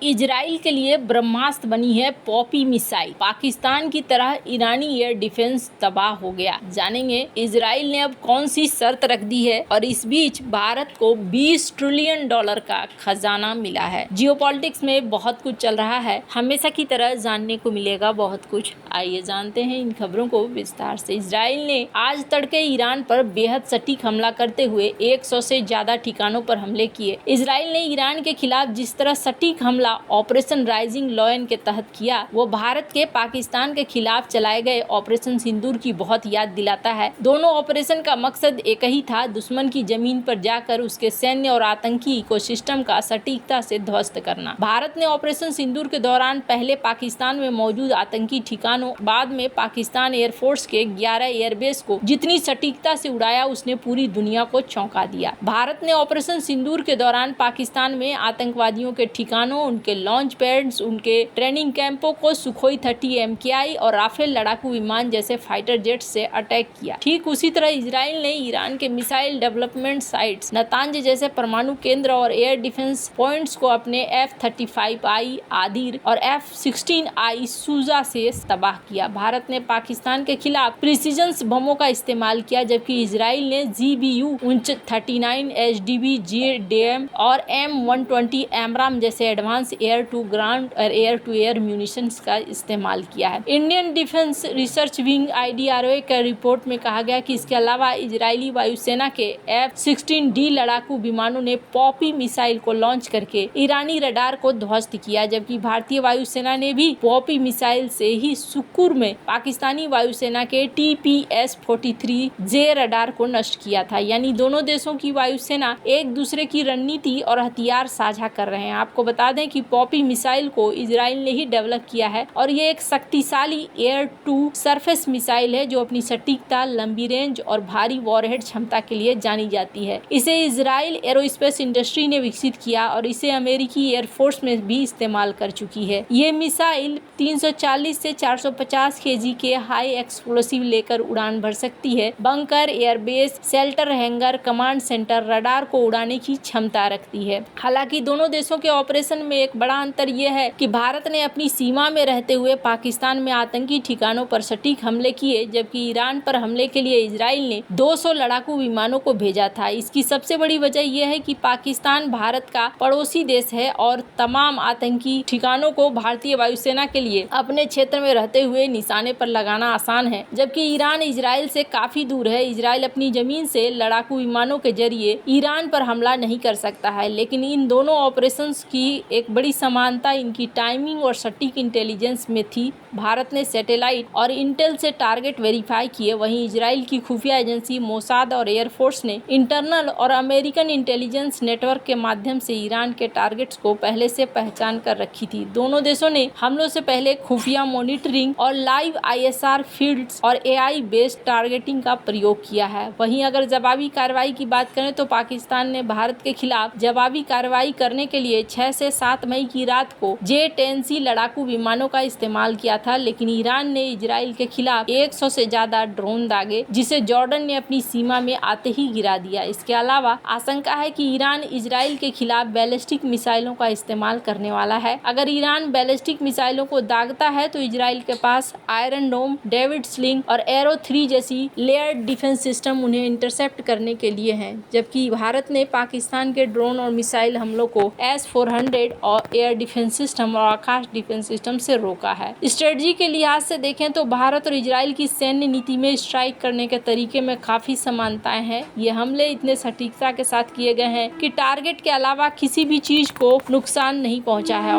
Israel के लिए ब्रह्मास्त्र बनी है पॉपी मिसाइल। पाकिस्तान की तरह ईरानी एयर डिफेंस तबाह हो गया। जानेंगे इजराइल ने अब कौन सी शर्त रख दी है और इस बीच भारत को $20 ट्रिलियन का खजाना मिला है। जियोपॉलिटिक्स में बहुत कुछ चल रहा है, हमेशा की तरह जानने को मिलेगा बहुत कुछ। आइए जानते हैं इन खबरों को विस्तार से। इजराइल ने आज तड़के ईरान पर बेहद सटीक हमला करते हुए 100 से ज्यादा ठिकानों पर हमले किए। इजराइल ने ईरान के खिलाफ जिस तरह सटीक हमला ऑपरेशन राइजिंग लॉयन के तहत किया, वो भारत के पाकिस्तान के खिलाफ चलाए गए ऑपरेशन सिंदूर की बहुत याद दिलाता है। दोनों ऑपरेशन का मकसद एक ही था, दुश्मन की जमीन पर जाकर उसके सैन्य और आतंकी इकोसिस्टम का सटीकता से ध्वस्त करना। भारत ने ऑपरेशन सिंदूर के दौरान पहले पाकिस्तान में मौजूद आतंकी ठिकानों, बाद में पाकिस्तान एयरफोर्स के 11 एयरबेस को जितनी सटीकता से उड़ाया, उसने पूरी दुनिया को चौंका दिया। भारत ने ऑपरेशन सिंदूर के दौरान पाकिस्तान में आतंकवादियों के ठिकानों, उनके लॉन्च पैड्स, उनके ट्रेनिंग कैंपों को सुखोई 30 MKI और राफेल लड़ाकू विमान जैसे फाइटर जेट से अटैक किया। ठीक उसी तरह इजराइल ने ईरान के मिसाइल डेवलपमेंट साइट्स, नतांज जैसे परमाणु केंद्र और एयर डिफेंस पॉइंट्स को अपने F-35I आदिर और F-16I सूजा से तबाह किया। भारत ने पाकिस्तान के खिलाफ प्रिसीजन बमों का इस्तेमाल किया, जबकि इजराइल ने GBU-39 HDB JDAM और M120 एमराम जैसे एडवांस एयर टू ग्राउंड और एयर टू एयर म्यूनिशंस का इस्तेमाल किया है। Indian defence research wing IDRO के रिपोर्ट में कहा गया कि इसके अलावा इजरायली वायुसेना के F-16D लड़ाकू विमानों ने पॉपी मिसाइल को लॉन्च करके ईरानी रडार को ध्वस्त किया, जबकि भारतीय वायुसेना ने भी पॉपी मिसाइल से ही सुकुर में पाकिस्तानी वायुसेना के TPS-43J रडार को नष्ट किया था। यानी दोनों देशों की वायुसेना एक दूसरे की रणनीति और हथियार साझा कर रहे हैं। आपको बता दें कि पॉपी मिसाइल को इजराइल ने ही डेवलप किया है और ये एक शक्तिशाली एयर टू सरफेस मिसाइल है जो अपनी सटीकता, लंबी रेंज और भारी वॉरहेड क्षमता के लिए जानी जाती है। इसे इजराइल एरोस्पेस इंडस्ट्री ने विकसित किया और इसे अमेरिकी एयरफोर्स में भी इस्तेमाल कर चुकी है। ये मिसाइल 340 से 450 kg के हाई एक्सप्लोसिव लेकर उड़ान भर सकती है। Bunker, airbase, shelter, hanger, command centre, radar को उड़ाने की क्षमता रखती है। हालांकि दोनों देशों के ऑपरेशन में एक बड़ा अंतर यह है कि भारत ने अपनी सीमा में रहते हुए पाकिस्तान में आतंकी ठिकानों पर सटीक हमले किए, जबकि ईरान पर हमले के लिए इजराइल ने 200 लड़ाकू विमानों को भेजा था। इसकी सबसे बड़ी वजह यह है कि पाकिस्तान भारत का पड़ोसी देश है और तमाम आतंकी ठिकानों को भारतीय वायुसेना के लिए अपने क्षेत्र में रहते हुए निशाने पर लगाना आसान है, जबकि ईरान इजराइल से काफी दूर है। इजराइल अपनी जमीन से लड़ाकू विमानों के जरिए ईरान पर हमला नहीं कर सकता है, लेकिन इन दोनों ऑपरेशंस की एक बड़ी समानता इनकी टाइमिंग और सटीक इंटेलिजेंस में थी। भारत ने सैटेलाइट और इंटेल से टारगेट वेरीफाई किए, वहीं इजराइल की खुफिया एजेंसी मोसाद और एयरफोर्स ने इंटरनल और अमेरिकन इंटेलिजेंस नेटवर्क के माध्यम से ईरान के टारगेट्स को पहले से पहचान कर रखी थी। दोनों देशों ने हमलों से पहले खुफिया मॉनिटरिंग और लाइव ISR फील्ड्स और AI बेस्ड टारगेटिंग का प्रयोग किया है। वहीं अगर जवाबी कार्रवाई की बात करें तो पाकिस्तान ने भारत के खिलाफ जवाबी कार्रवाई करने के लिए 6 से 7 मई की रात को J-10C लड़ाकू विमानों का इस्तेमाल किया था, लेकिन ईरान ने इजराइल के खिलाफ 100 से ज्यादा ड्रोन दागे, जिसे जॉर्डन ने अपनी सीमा में आते ही गिरा दिया। इसके अलावा आशंका है कि ईरान इजराइल के खिलाफ बैलिस्टिक मिसाइलों का इस्तेमाल करने वाला है। अगर ईरान बैलिस्टिक मिसाइलों को दागता है तो इजराइल के पास आयरन डोम, डेविड स्लिंग और एरो 3 जैसी लेयर्ड डिफेंस सिस्टम उन्हें इंटरसेप्ट करने के लिए हैं, जबकि भारत ने पाकिस्तान के ड्रोन और मिसाइल हमलों को S-400 और एयर डिफेंस सिस्टम और आकाश डिफेंस सिस्टम से रोका है। स्ट्रेटजी के लिहाज से देखें तो भारत और इजराइल की सैन्य नीति में स्ट्राइक करने के तरीके में काफी समानताएं हैं। ये हमले इतने सटीकता के साथ किए गए हैं कि टारगेट के अलावा किसी भी चीज को नुकसान नहीं पहुंचा है।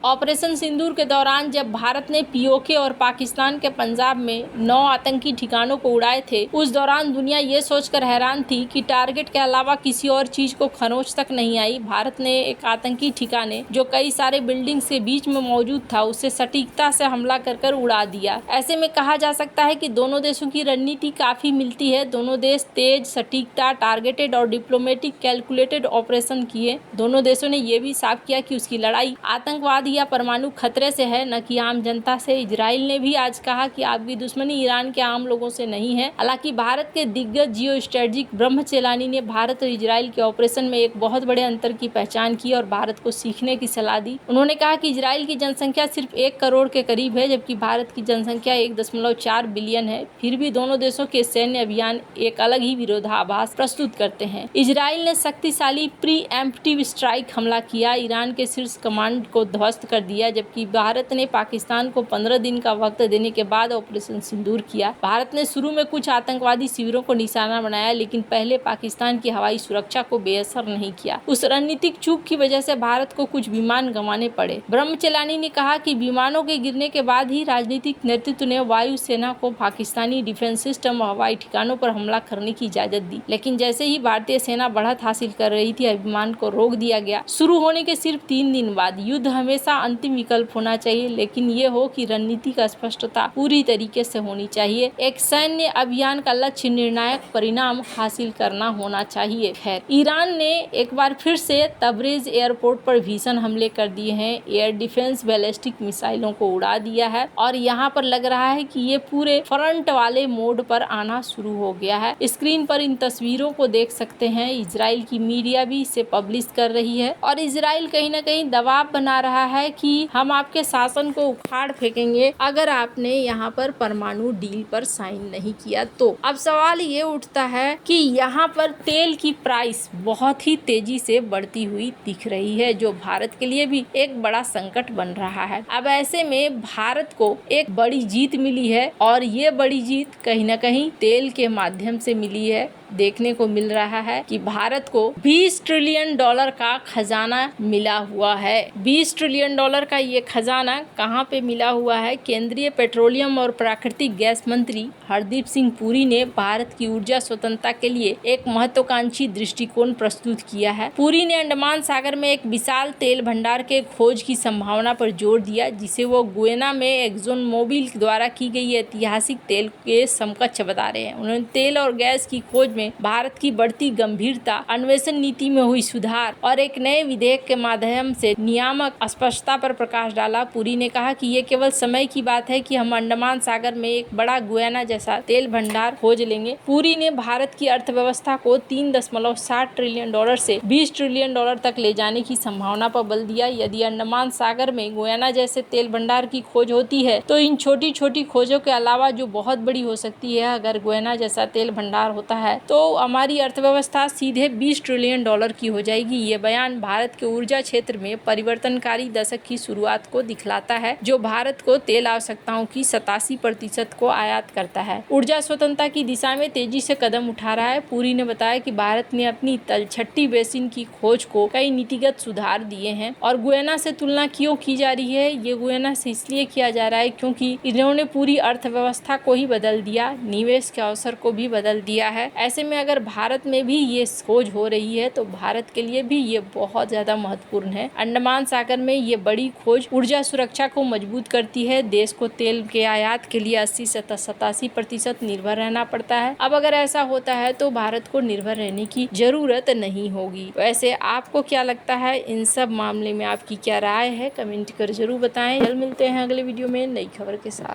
ऑपरेशन सिंदूर के दौरान जब भारत ने POK और पाकिस्तान के पंजाब में 9 आतंकी ठिकानों को उड़ाए थे, उस दौरान दुनिया ये सोचकर हैरान थी कि टारगेट के अलावा किसी और चीज को खरोंच तक नहीं आई। भारत ने एक आतंकी ठिकाने जो कई सारे बिल्डिंग्स के बीच में मौजूद था, उसे सटीकता से हमला कर उड़ा दिया। ऐसे में कहा जा सकता है कि दोनों देशों की रणनीति काफी मिलती है। दोनों देश तेज, सटीकता, टारगेटेड और डिप्लोमेटिक कैलकुलेटेड ऑपरेशन किए। दोनों देशों ने यह भी साफ किया कि उसकी लड़ाई आतंकवाद या परमाणु खतरे से है, न कि आम जनता से। इजराइल ने भी आज कहा कि आपकी दुश्मनी ईरान के आम लोगों से नहीं है। हालांकि भारत के दिग्गज जियो स्ट्रेटेजिक ब्रह्मचेलानी ने भारत और इजराइल के ऑपरेशन में एक बहुत बड़े अंतर की पहचान की और भारत को सीखने रोकने की सलाह दी। उन्होंने कहा कि इजराइल की जनसंख्या सिर्फ 1 करोड़ के करीब है, जबकि भारत की जनसंख्या 1.4 बिलियन है। फिर भी दोनों देशों के सैन्य अभियान एक अलग ही विरोधाभास प्रस्तुत करते हैं। इजराइल ने शक्तिशाली प्रीएम्प्टिव स्ट्राइक हमला किया, ईरान के शीर्ष कमांड को ध्वस्त कर दिया, जबकि भारत ने पाकिस्तान को 15 दिन का वक्त देने के बाद ऑपरेशन सिंदूर किया। भारत ने शुरू में कुछ आतंकवादी शिविरों को निशाना बनाया, लेकिन पहले पाकिस्तान की हवाई सुरक्षा को बेअसर नहीं किया। उस रणनीतिक चूक की वजह से भारत को कुछ विमान गंवाने पड़े। ब्रह्मचलानी ने कहा कि विमानों के गिरने के बाद ही राजनीतिक नेतृत्व ने वायुसेना को पाकिस्तानी डिफेंस सिस्टम और हवाई ठिकानों पर हमला करने की इजाजत दी, लेकिन जैसे ही भारतीय सेना बढ़त हासिल कर रही थी, विमान को रोक दिया गया। शुरू होने के सिर्फ 3 दिन बाद युद्ध हमेशा अंतिम विकल्प होना चाहिए, लेकिन ये हो कि रणनीति का स्पष्टता पूरी तरीके से होनी चाहिए। एक सैन्य अभियान का लक्ष्य निर्णायक परिणाम हासिल करना होना चाहिए। खैर, ईरान ने एक बार फिर से तबरेज एयरपोर्ट पर भीषण हमले कर दिए हैं। एयर डिफेंस बैलिस्टिक मिसाइलों को उड़ा दिया है और यहाँ पर लग रहा है कि ये पूरे फ्रंट वाले मोड पर आना शुरू हो गया है। स्क्रीन पर इन तस्वीरों को देख सकते हैं। इजराइल की मीडिया भी इसे पब्लिश कर रही है और इजराइल कहीं ना कहीं दबाव बना रहा है कि हम आपके शासन को उखाड़ फेंकेंगे अगर आपने यहाँ पर परमाणु डील पर साइन नहीं किया तो। अब सवाल ये उठता है कि यहाँ पर तेल की प्राइस बहुत ही तेजी से बढ़ती हुई दिख रही है, जो भारत के लिए भी एक बड़ा संकट बन रहा है। अब ऐसे में भारत को एक बड़ी जीत मिली है और ये बड़ी जीत कहीं ना कहीं तेल के माध्यम से मिली है। देखने को मिल रहा है कि भारत को 20 ट्रिलियन डॉलर का खजाना मिला हुआ है। 20 ट्रिलियन डॉलर का ये खजाना कहाँ पे मिला हुआ है? केंद्रीय पेट्रोलियम और प्राकृतिक गैस मंत्री हरदीप सिंह पुरी ने भारत की ऊर्जा स्वतंत्रता के लिए एक महत्वाकांक्षी दृष्टिकोण प्रस्तुत किया है। पुरी ने अंडमान सागर में एक विशाल तेल भंडार के खोज की संभावना पर जोर दिया, जिसे वो गुयाना में एक्सोन मोबिल द्वारा की गई ऐतिहासिक तेल के समकक्ष बता रहे हैं। उन्होंने तेल और गैस की खोज में भारत की बढ़ती गंभीरता, अन्वेषण नीति में हुई सुधार और एक नए विधेयक के माध्यम से नियामक स्पष्टता पर प्रकाश डाला। पुरी ने कहा कि ये केवल समय की बात है कि हम अंडमान सागर में एक बड़ा गुयाना जैसा तेल भंडार खोज लेंगे। पुरी ने भारत की अर्थव्यवस्था को 3.7 ट्रिलियन डॉलर से 20 ट्रिलियन डॉलर तक ले जाने की संभावना पर बल दिया। यदि अंडमान सागर में गुयाना जैसे तेल भंडार की खोज होती है तो इन छोटी छोटी खोजों के अलावा जो बहुत बड़ी हो सकती है, अगर गुयाना जैसा तेल भंडार होता है तो हमारी अर्थव्यवस्था सीधे 20 ट्रिलियन डॉलर की हो जाएगी। ये बयान भारत के ऊर्जा क्षेत्र में परिवर्तनकारी दशक की शुरुआत को दिखलाता है, जो भारत को तेल आवश्यकताओं की 87% को आयात करता है। ऊर्जा स्वतंत्रता की दिशा में तेजी से कदम उठा रहा है। पुरी ने बताया कि भारत ने अपनी तलछट्टी बेसिन की खोज को कई नीतिगत सुधार दिए हैं और गुयाना से तुलना क्यों की जा रही है? ये गुयाना से इसलिए किया जा रहा है क्योंकि इन्होंने पूरी अर्थव्यवस्था को ही बदल दिया, निवेश के अवसर को भी बदल दिया है। ऐसे में अगर भारत में भी ये खोज हो रही है तो भारत के लिए भी ये बहुत ज्यादा महत्वपूर्ण है। अंडमान सागर में ये बड़ी खोज ऊर्जा सुरक्षा को मजबूत करती है। देश को तेल के आयात के लिए 80 से 87% निर्भर रहना पड़ता है। अब अगर ऐसा होता है तो भारत को निर्भर रहने की जरूरत नहीं होगी। वैसे आपको क्या लगता है? इन सब मामले में आपकी क्या राय है? कमेंट कर जरूर बताएं। कल मिलते हैं अगले वीडियो में नई खबर के साथ।